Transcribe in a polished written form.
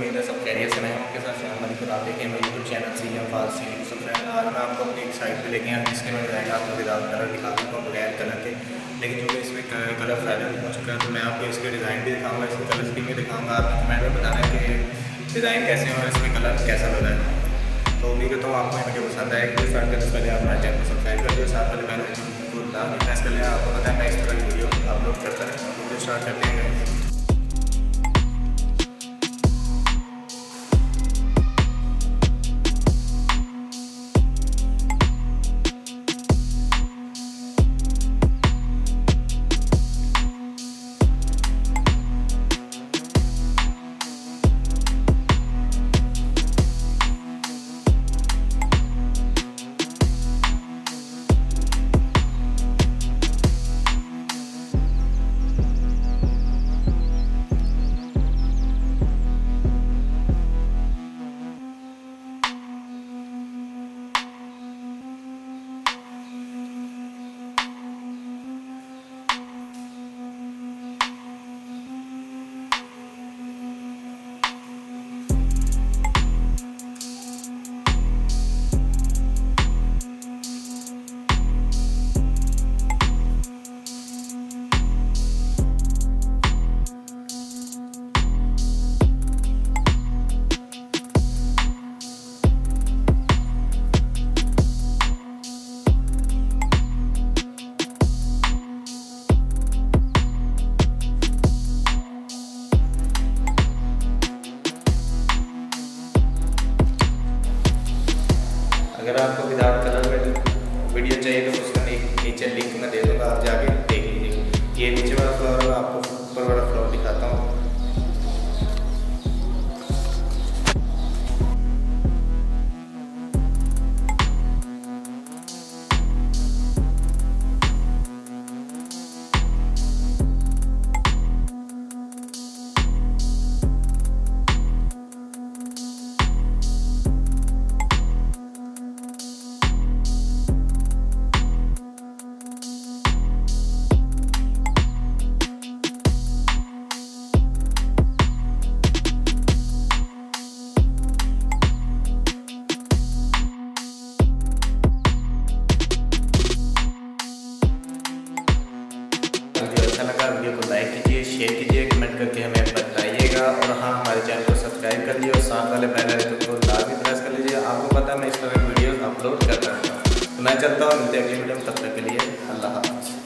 मेरा सब कैरियर से मैं आपके साथ चंद मलिक आप देखें मेरे यूट्यूब चैनल cmfalseceiling। तो फ्रेंड आज मैं आपको अपनी एक साइड पे लेके आया जिसके मैं डिज़ाइन आपको विदाउट कलर दिखा दूँगा, बगैर कलर के। लेकिन चूँकि इसमें कलर फाइनल हो चुका है तो मैं आपको इसके डिज़ाइन भी दिखाऊँगा, इसके कलर स्कीम भी दिखाऊँगा। आप कमेंट में बताना है कि डिज़ाइन कैसे हो और इसमें कलर कैसा लगा है। तो उम्मीद करता हूँ आपको वीडियो पसंद आएगी। स्टार्ट करने से पहले आप हमारे चैनल को सब्सक्राइब कर लीजिए, साथ वाले बेल आइकन को लाल प्रेस कर लें। आपको पता है मैं इस तरह की वीडियो अपलोड करता रहता हूँ। तो स्टार्ट करते हैं। अगर आपको विदाउट कलर में वीडियो चाहिए तो उसका नीचे लिंक मैं दे दूँगा, आप जाके देख लीजिए। ये नीचे वाला फ्लोर मैं आपको ऊपर वाला फ्लोर दिखाता हूँ। अच्छा लगा वीडियो को लाइक कीजिए, शेयर कीजिए, कमेंट करके हमें बताइएगा। और हाँ, हमारे चैनल को सब्सक्राइब कर लीजिए और साथ वाले बेल आइकन को लाल भी प्रेस कर लीजिए। आपको पता है मैं इस तरह वीडियोस अपलोड करता हूँ। तो मैं चलता हूँ, मिलते हैं अगली वीडियो में। तब तक के लिए अल्लाह हाफ़िज़।